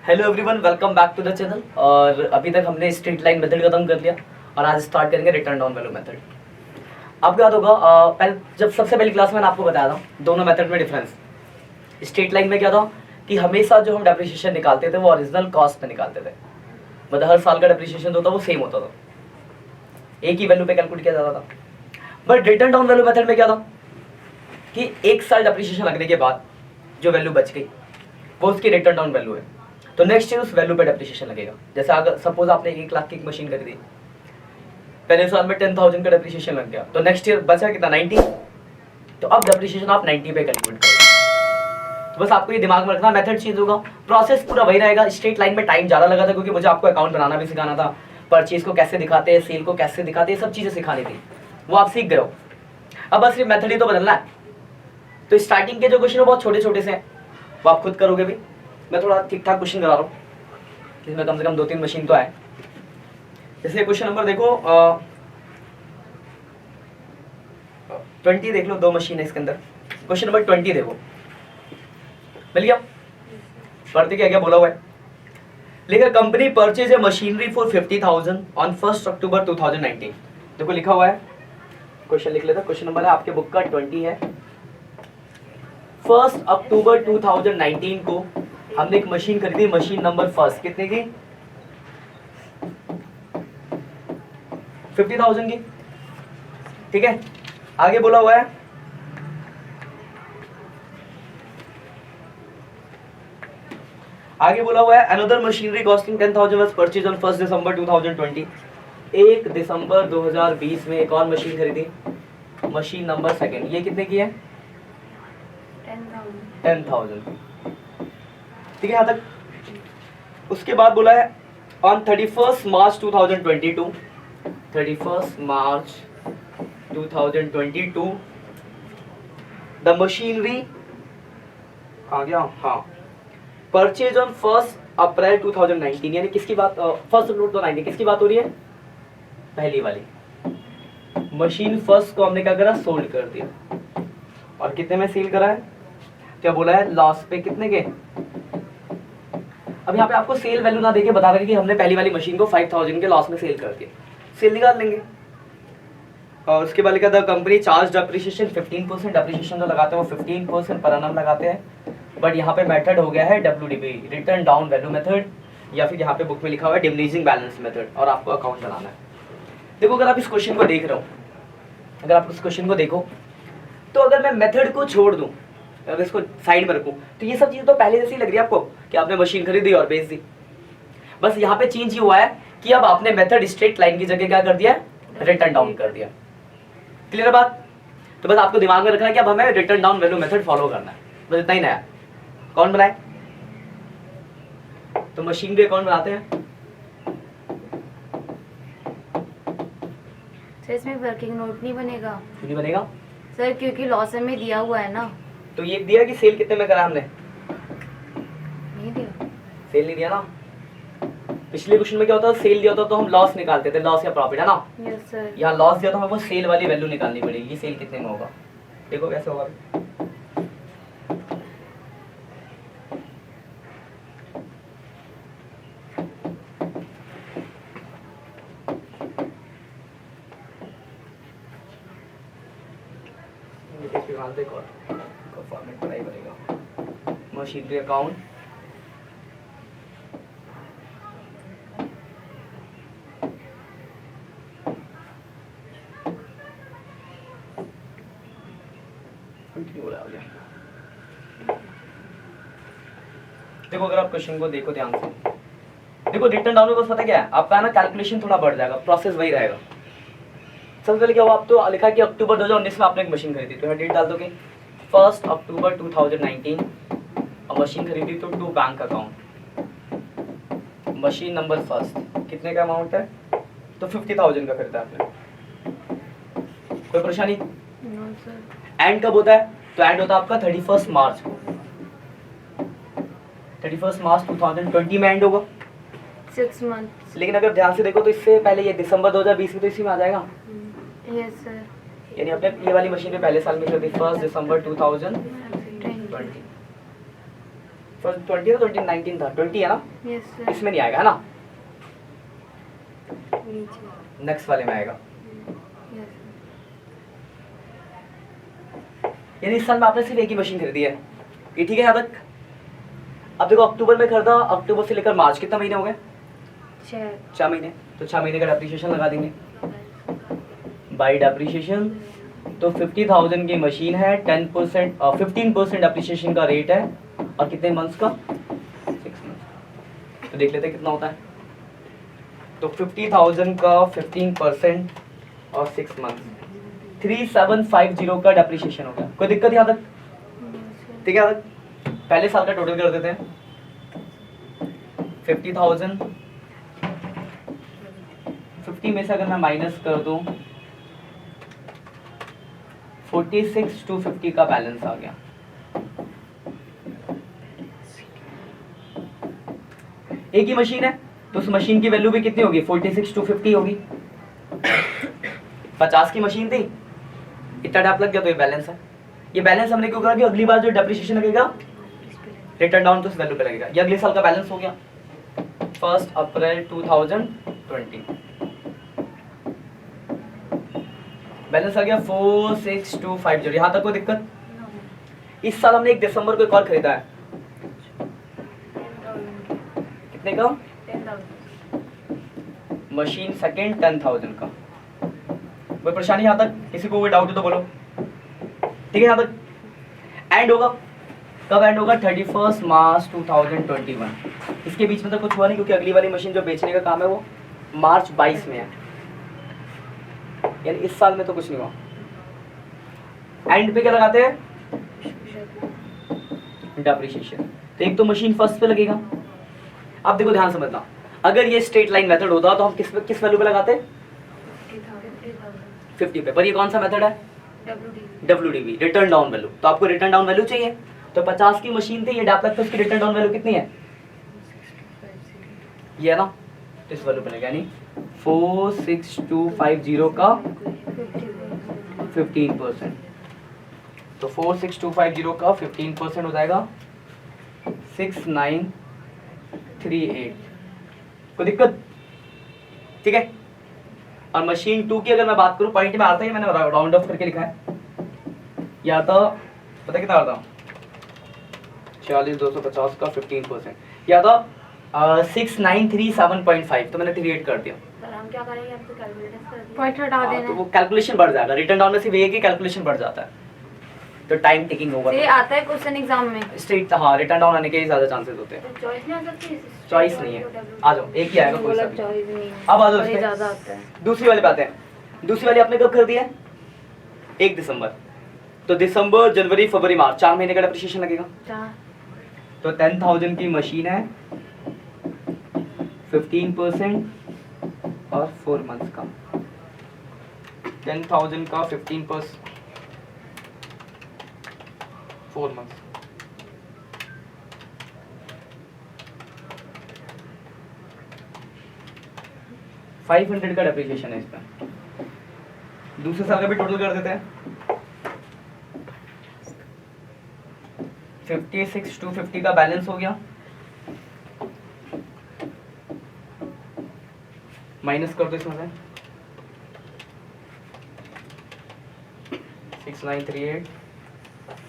Hello everyone, welcome back to the channel. और अभी तक हमने स्ट्रेट लाइन मेथड खत्म कर लिया और आज स्टार्ट करेंगे रिटर्न डाउन वैल्यू मेथड। आपको याद होगा जब सबसे पहली क्लास में मैंने आपको बताया था दोनों मेथड में डिफरेंस। स्ट्रेट लाइन में क्या था कि हमेशा जो हम डेप्रिसिएशन निकालते थे वो ओरिजिनल कॉस्ट पे निकालते थे, मतलब हर साल का डेप्रिसिएशन जो था वो सेम होता था, एक ही वैल्यू पे कैलकुलेट किया जाता था। But return down value method में क्या था कि एक साल डेप्रिसिएशन लगने के बाद जो वैल्यू बच गई वो उसकी रिटर्न डाउन वैल्यू है, तो नेक्स्ट ईयर उस वैल्यू पे डेप्रिसिएशन लगेगा। जैसे अगर सपोज आपने 1 लाख की एक मशीन खरीदी, पहले साल में 10,000 का डेप्रिसिएशन लग गया, तो नेक्स्ट ईयर बचा कितना 90, तो अब डेप्रिसिएशन आप 90 पे कैलकुलेट करोगे। तो बस आपको ये दिमाग में रखना, मेथड चेंज होगा, प्रोसेस पूरा वही रहेगा। स्ट्रेट लाइन में टाइम ज़्यादा लगा था क्योंकि मुझे आपको अकाउंट बनाना भी सिखाना था, परचेज को कैसे दिखाते हैं, सेल को कैसे दिखाते हैं, सब चीज़ें सिखानी थी, वो आप सीख गए हो। अब बस सिर्फ मेथड ही तो बदलना है। तो स्टार्टिंग के जो क्वेश्चन है बहुत छोटे छोटे से हैं, वो आप खुद करोगे भी। मैं थोड़ा ठीक ठाक क्वेश्चन करा रहा हूँ जिसमें कम से कम 2-3 मशीन तो आए। जैसे क्वेश्चन नंबर देखो 20 देख लो, 2 मशीन है इसके अंदर। क्वेश्चन नंबर 20 देखो, मिल गया? पढ़ते क्या क्या बोला हुआ है, लिखा company purchase a machinery for 50,000 on 1 अक्टूबर 2019। देखो लिखा हुआ है, क्वेश्चन लिख लेता। क्वेश्चन नंबर है आपके बुक का 20 है। 1 अक्टूबर 2019 को हमने एक मशीन खरीदी, मशीन नंबर फर्स्ट, कितने की? 50,000 की, ठीक है। आगे बोला हुआ है another machinery costing 10,000 was purchase on 1 दिसंबर 2020। 1 दिसंबर 2020 में एक और मशीन खरीदी, मशीन नंबर सेकंड, ये कितने की है? 10,000, ठीक है यहाँ तक। उसके बाद बोला है on 31 March 2022, 31 March 2022 the machinery आ गया, हाँ, परचेज ऑन 1 अप्रैल 2019, यानी किसकी बात? 1 अक्टूबर 2019 किसकी बात हो रही है? पहली वाली मशीन फर्स्ट को हमने क्या करा? सोल्ड कर दिया। और कितने में सेल करा है? क्या बोला है? लॉस पे। कितने के? अब यहाँ पे आपको सेल वैल्यू ना देके बता रहे कि हमने पहली वाली मशीन को 5,000 के लॉस में सेल कर दिया, सेल निकाल लेंगे। और उसके बाद लिखा था कंपनी चार्ज डेप्रिसिएशन 15%, डेप्रिसिएशन जो लगाते हैं वो 15% पर एनम लगाते हैं। बट यहाँ पे मेथड हो गया है WDV, return down value method, या फिर यहाँ पे बुक में लिखा हुआ है डिमिनिशिंग बैलेंस मेथड, और आपको अकाउंट बनाना है। देखो अगर आप इस क्वेश्चन को देख रहे हो, अगर आप इस क्वेश्चन को देखो, तो अगर मैं मेथड को छोड़ दूं, अगर इसको साइड में रखूं, तो ये सब चीज़ तो पहले जैसी लग रही है आपको कि आपने मशीन खरीदी और बेच दी। बस यहाँ पे चेंज ये हुआ है कि अब आपने मेथड स्ट्रेट लाइन की जगह क्या कर दिया? रिटर्न डाउन कर दिया। क्लियर बात? तो बस आपको दिमाग में रखना है कि अब हमें return down value method follow करना है, बस इतना ही नया। कौन बनाए? तो मशीन के अकाउंट बनाते हैं। सर इसमें वर्किंग नोट नहीं बनेगा? क्यों नहीं बनेगा सर? क्योंकि लॉस में दिया हुआ है ना। तो ये दिया कि सेल कितने में करा हमने? नहीं दिया, सेल नहीं दिया ना। पिछले क्वेश्चन में क्या होता है? सेल दिया होता तो हम लॉस निकालते थे, लॉस या प्रॉफिट, है ना। Yes sir. यहाँ लॉस दिया तो हमें वो सेल वाली वैल्यू निकालनी पड़ेगी, सेल कितने में होगा। देखो कैसे होगा। फॉर्मेट बनाई पड़ेगा, मशीनरी अकाउंट, देखो अगर आप क्वेश्चन को देखो ध्यान से, देखो रिटर्न डाउन में बस पता क्या है आपका ना, कैलकुलेशन थोड़ा बढ़ जाएगा, प्रोसेस वही रहेगा। सबसे पहले क्या हुआ, आप तो लिखा कि अक्टूबर 2019 में आपने एक मशीन खरीदी, तो यहाँ डेट डाल दोगे 1 अक्टूबर 2019, और मशीन खरीदी तो to bank account, machine number first, कितने का अमाउंट है? तो 50,000 का खरीदा आपने। कोई परेशानी? No sir. एंड कब होता है? तो एंड होता है आपका 31 मार्च को, 31 मार्च 2020 में एंड होगा। 6 मंथ। लेकिन अगर ध्यान से देखो तो इससे पहले ये दिसंबर 2020 में तो इसी में आ जाएगा। Yes sir. यानी अपने ये वाली मशीन में पहले साल में 1 दिसंबर 2020, 20 था 2019 था 20 है ना, यस सर। इसमें नहीं आएगा है ना, नीचे। नेक्स्ट वाले में आएगा। यस यानी इस साल में आपने सिर्फ एक ही मशीन खरीदी है, ये ठीक है यहाँ तक। अब देखो अक्टूबर में खरीदा, अक्टूबर से लेकर मार्च कितना महीने हो गए, सर। 6 महीने, तो 6 महीने का डेप्रिसिएशन लगा देंगे बाई डेप्रिसिएशन। तो 50,000 की मशीन है, 10% 15% डेप्रिसिएशन का रेट है, और कितने मंथ्स का, 6 मंथ्स। तो देख लेते हैं कितना होता है। तो 50,000 का 15% और 6 मंथ्स 3750 का डेप्रिसिएशन हो गया। कोई दिक्कत यहाँ तक, ठीक है यहाँ तक। पहले साल का टोटल कर देते हैं, 50,000 50 में से अगर मैं माइनस कर दूं 46,250 का बैलेंस आ गया। एक ही मशीन है तो उस मशीन की वैल्यू भी कितनी होगी, 46,250 होगी। 50 की मशीन थी, इतना डैप लग गया तो ये बैलेंस है। ये बैलेंस हमने क्यों करा कि अगली बार जो डेप्रिसिएशन लगेगा रिटर्न डाउन तो उस वैल्यू पे लगेगा। ये अगले साल का बैलेंस हो गया 1 अप्रैल 2020। बैलेंस आ गया 46,250। यहाँ तक कोई दिक्कत। इस साल हमने 1 दिसंबर को एक और खरीदा है, कितने का, मशीन सेकेंड 10,000 का। कोई परेशानी यहाँ तक, किसी को कोई डाउट है तो बोलो, ठीक है। यहाँ तक एंड होगा, कब एंड होगा, 31 मार्च 2021। इसके बीच में तो कुछ हुआ नहीं, क्योंकि अगली वाली मशीन जो बेचने का काम है वो मार्च 22 में है, यानी इस साल में तो कुछ नहीं हुआ। एंड पे क्या लगाते हैं, डेप्रिसिएशन। तो एक तो मशीन फर्स्ट पे लगेगा। अब देखो ध्यान समझना, अगर ये स्ट्रेट लाइन मेथड होता तो हम किस वैल्यू पे लगाते, 50 पे। पर ये कौन सा मेथड है, WDV, रिटर्न डाउन वैल्यू। तो आपको रिटर्न डाउन वैल्यू चाहिए, तो 50 की मशीन थी, ये डैप लगता है, उसकी रिटर्न डाउन वैल्यू कितनी है, ये है ना, तो इस वैल्यू पे लगेगा, यानी 46,250 का 15%। तो 46,250 का 15% हो जाएगा 6938। कोई दिक्कत, ठीक है। और मशीन 2 की अगर मैं बात करूं, पॉइंट में आता है, मैंने राउंड ऑफ करके लिखा है, या तो पता कितना आता, 40,250 का 15%, या तो 6937.5, तो मैंने 38 कर दिया। हम क्या करेंगे, आपको कैलकुलेटर कर दिया, पॉइंट हटा देना। तो वो कैलकुलेशन बढ़ जाएगा, रिटर्न डाउन में सिर्फ एक ही कैलकुलेशन बढ़ जाता है, तो टाइम टेकिंग होगा। ये आता है क्वेश्चन एग्जाम में स्ट्रेट, हाँ, रिटर्न डाउन आने के ज्यादा चांसेस होते हैं। तो चॉइस नहीं आ सकती, चॉइस नहीं है, आ जाओ, एक ही आएगा कोई सा भी। चॉइस नहीं है, अब आ जाओ और ये इस पे। ज्यादा आता है। दूसरी वाली बात है, दूसरी वाली आपने कब कर दिया, 1 दिसंबर। तो दिसंबर, जनवरी, फरवरी, मार्च, 4 महीने का डेप्रिसिएशन लगेगा। तो 10,000 की मशीन है, 15% और 4 मंथ्स का, 10,000 का 15%, 4 मंथ्स। $500 का डेप्रिसिएशन है इसमें। दूसरे साल का भी टोटल कर देते हैं, 56,250 का बैलेंस हो गया, माइनस कर दो इसमें से 6938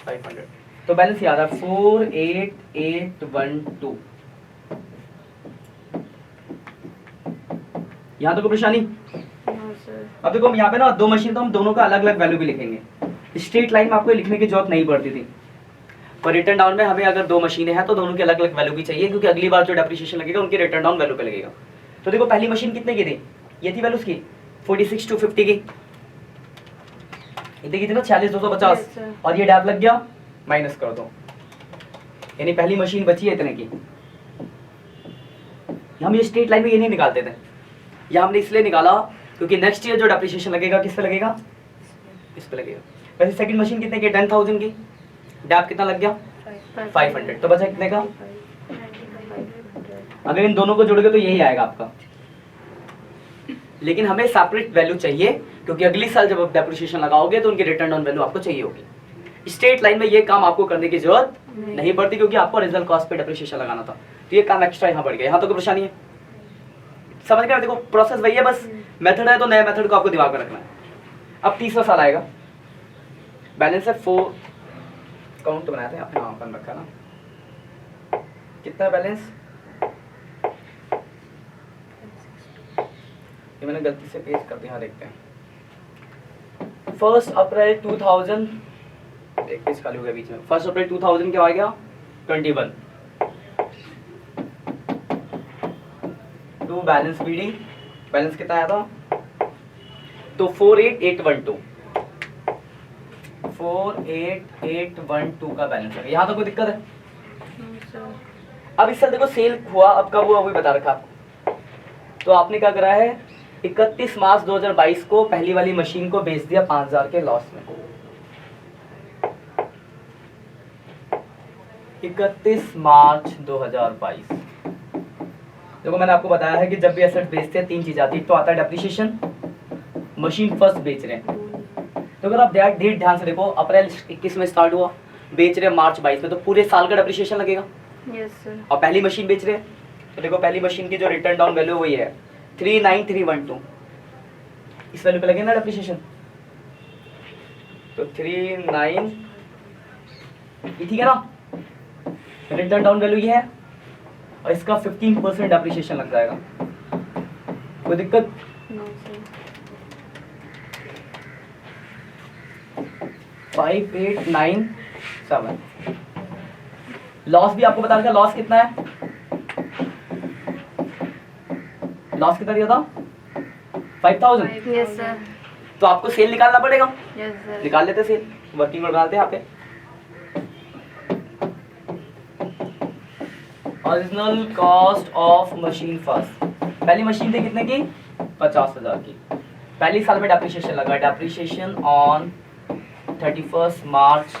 500, तो बैलेंस याद है 48812। यहाँ तो कोई परेशानी। अब देखो यहाँ पे ना 2 मशीन, तो हम दोनों का अलग अलग वैल्यू भी लिखेंगे। स्ट्रेट लाइन में आपको लिखने की जरूरत नहीं पड़ती थी, पर रिटर्न डाउन में हमें अगर 2 मशीनें हैं तो दोनों की अलग अलग वैल्यू भी चाहिए, क्योंकि अगली बार जो डेप्रिसिएशन लगेगा उनकी रिटर्न डाउन वैल्यू पे लगेगा। तो देखो पहली मशीन कितने की थी, ये थी वैल्यू उसकी 46,250 की, इतनी की थी ना 46,250, और ये डैप लग गया, माइनस कर दो, यानी पहली मशीन बची है इतने की। हम ये स्ट्रेट लाइन में ये नहीं निकालते थे, या हमने इसलिए निकाला क्योंकि नेक्स्ट ईयर जो डेप्रिसिएशन लगेगा किस पे लगेगा, इस पे लगेगा। वैसे सेकंड मशीन कितने की, 10,000 की, डैप कितना लग गया 500, तो बचा कितने का, अगर इन दोनों को जोड़ोगे तो यही आएगा आपका। लेकिन हमें सेपरेट वैल्यू चाहिए, क्योंकि अगली साल जब आप डेप्रिसिएशन लगाओगे तो उनकी रिटर्न ऑन वैल्यू आपको चाहिए होगी। स्ट्रेट लाइन में ये काम आपको करने की जरूरत नहीं पड़ती, क्योंकि आपको ओरिजिनल कॉस्ट पे डेप्रिसिएशन लगाना था, तो ये काम एक्स्ट्रा यहाँ बढ़ गया। यहाँ तो कोई परेशानी है, समझ गए? देखो प्रोसेस वही है, बस मेथड है तो नया मेथड को आपको दिमाग में रखना है। अब तीसरा साल आएगा, बैलेंस है 4, काउंट तो बनाया था आपने, हाँ बन रखा ना, कितना बैलेंस, ये मैंने गलती से पेस्ट कर दिया, हाँ देखते हैं। 1 अप्रैल 2000, एक पेज खाली हो गया बीच में, 1 अप्रैल 2000 क्या आ गया 21 टू बैलेंस बीडी, बैलेंस कितना आया था, तो 48812 48812 का बैलेंस है। यहाँ तो कोई दिक्कत है? अब इस साल देखो सेल हुआ, अब कब हुआ वही बता रखा आपको, तो आपने क्या करा है 31 मार्च 2022 को पहली वाली मशीन को बेच दिया 5000 के लॉस में। 31 मार्च 2022, देखो मैंने आपको बताया है कि जब भी एसेट बेचते हैं 3 चीज आती है, तो आता है डेप्रिसिएशन, मशीन फर्स्ट बेच रहे हैं, तो अगर आप डेट ध्यान से देखो, अप्रैल 21 में स्टार्ट हुआ, बेच रहे हैं मार्च 22 में, तो पूरे साल का डेप्रिसिएशन लगेगा। Yes sir. और पहली मशीन बेच रहे हैं, तो देखो पहली मशीन की जो रिटर्न डाउन वैल्यू वही है 39312, इस वैल्यू पे लगे ना डेप्रिसिएशन, तो 39, ठीक है ना, रिटर्न डाउन वैल्यू ये है, और इसका 15% डेप्रिसिएशन लग जाएगा। कोई दिक्कत? No sir. 5897, लॉस भी आपको बता रखा, लॉस कितना है, लॉस कितना दिया था 5000, यस सर। तो आपको सेल निकालना पड़ेगा, यस सर। निकाल लेते सेल, वर्किंग में डालते हैं यहाँ पे। Original cost of machine first, पहली मशीन थी कितने की 50,000 की, पहली साल में डेप्रिसिएशन लगा, डेप्रिसिएशन ऑन 31 मार्च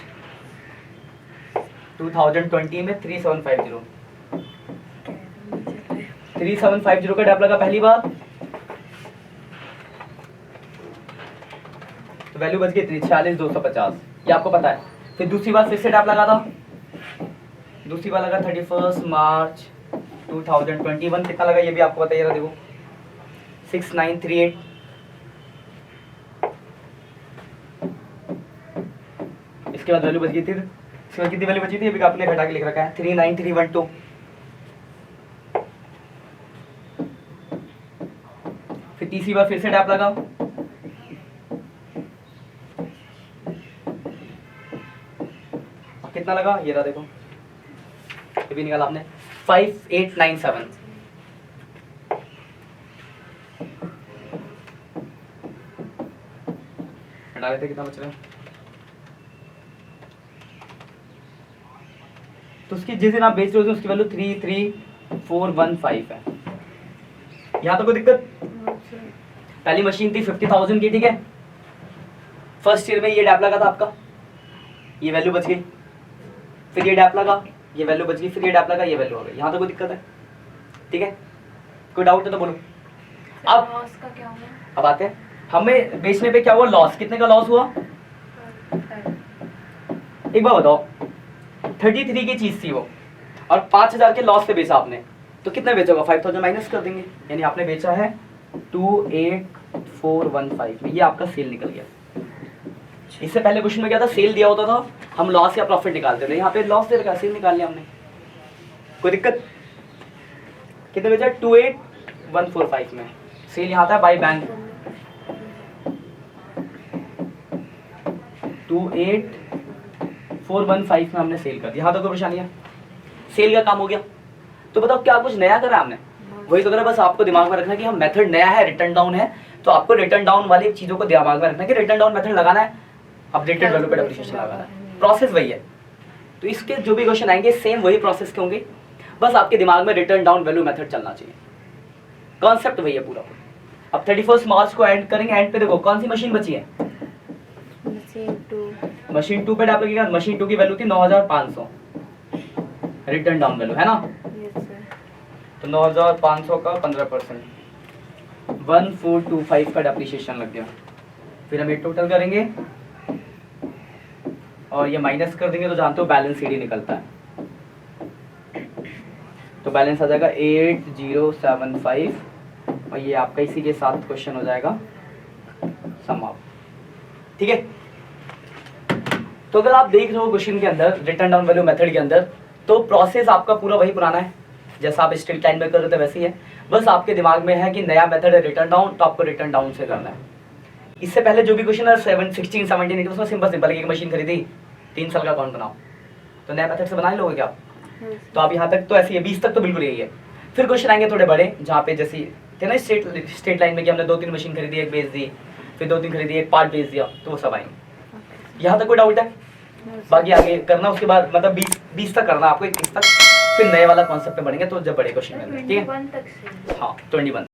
2020 में 3750, 3750 का डेप लगा पहली बार, तो वैल्यू बच गई 46,250, ये आपको पता है। फिर दूसरी बार फिर से डेप लगा था, दूसरी बार लगा 31 मार्च 2021, कितना लगा ये भी आपको बताइए, देखो 6938, इसके बाद वैल्यू बच गई थी, इसके बाद कितनी वैल्यू बची थी, अभी आपने घटा के लिख रखा है 39312, फिर तीसरी बार फिर से डैप लगा, कितना लगा ये रहा देखो, ये भी निकाला आपने 5897, हटा लेते कितना बच रहा है, तो उसकी जिस दिन आप बेच रहे हो उसकी वैल्यू 33415 है। यहाँ तो कोई दिक्कत? पहली मशीन थी 50,000 की, ठीक है, फर्स्ट ईयर में ये डैप लगा था आपका, ये वैल्यू बच गई, फिर ये डैप लगा, ये वैल्यू बच गई, फिर ये डैप लगा, ये वैल्यू हो गई। यहाँ तो कोई दिक्कत है? ठीक है, कोई डाउट है तो बोलो। अब लॉस का क्या हुआ? अब आते हैं हमें बेचने पे क्या हुआ, लॉस, कितने का लॉस हुआ, एक बार बताओ, 33 की चीज थी वो, और 5000 के लॉस पे बेचा आपने, तो कितने बेचा होगा, 5000 माइनस कर देंगे, यानी आपने बेचा है 28415 में, ये आपका सेल निकल गया। इससे पहले क्वेश्चन में क्या था, सेल दिया होता था, हम लॉस या प्रॉफिट निकालते थे, यहाँ पे लॉस दे रखा, सेल निकाल लिया हमने, कोई दिक्कत? कितने बेचा, 28145 में, सेल यहाँ था बाय बैंक 28415 में हमने सेल कर दिया। यहाँ तो कोई परेशानी है, सेल का काम हो गया। तो बताओ क्या कुछ नया करा हमने, वही तो करा, बस आपको दिमाग में रखना कि हम मेथड नया है, रिटर्न डाउन है, तो आपको रिटर्न डाउन वाली चीजों को दिमाग में रखना कि रिटर्न डाउन मेथड लगाना है, अपडेटेड वैल्यू पे डेप्रिसिएशन लगाना है, प्रोसेस वही है। तो इसके जो भी क्वेश्चन आएंगे सेम वही प्रोसेस के होंगे, बस आपके दिमाग में रिटर्न डाउन वैल्यू मेथड चलना चाहिए, कॉन्सेप्ट वही है पूरा। अब 31 मार्च को एंड करेंगे, एंड पे देखो कौन सी मशीन बची है, मशीन 2 पे डाल लगेगा, मशीन 2 की वैल्यू थी 9500, रिटर्न डाउन वैल्यू है ना, तो 9500 का 15%, 1425 का डेप्रिसिएशन लग गया। फिर हम ये टोटल करेंगे और ये माइनस कर देंगे तो जानते हो बैलेंस CD निकलता है। तो बैलेंस आ जाएगा 8075 और ये आपका इसी के साथ क्वेश्चन हो जाएगा समाप्त। ठीक है, तो अगर आप देख रहे हो क्वेश्चन के अंदर रिटर्न डाउन वैल्यू मेथड के अंदर, तो प्रोसेस आपका पूरा वही पुराना है, जैसा आप स्ट्रेट लाइन में कर रहे थे वैसे ही है। बस आपके दिमाग में है कि नया मेथड है रिटर्न डाउन, तो आपको रिटर्न डाउन से करना है। इससे पहले जो भी क्वेश्चन है 16 17 उसमें सिंपल एक मशीन खरीदी 3 साल का अकाउंट बनाओ, तो नया मेथड से बना ही लोगे क्या आप? तो आप यहाँ तक तो ऐसे ही है, 20 तक तो बिल्कुल यही है। फिर क्वेश्चन आएंगे थोड़े बड़े, जहाँ पे जैसे थे ना स्ट्रेट लाइन में कि हमने 2-3 मशीन खरीदी, एक बेच दी, फिर 2-3 खरीदी, एक पार्ट बेच दिया, तो वो सब आएंगे। यहाँ तक कोई डाउट है? बाकी आगे करना उसके बाद मतलब 20 तक करना आपको, 21 तक, फिर नए वाला कॉन्सेप्ट में बढ़ेंगे तो जब बड़े क्वेश्चन में, ठीक है? 21 तक से। हाँ 21।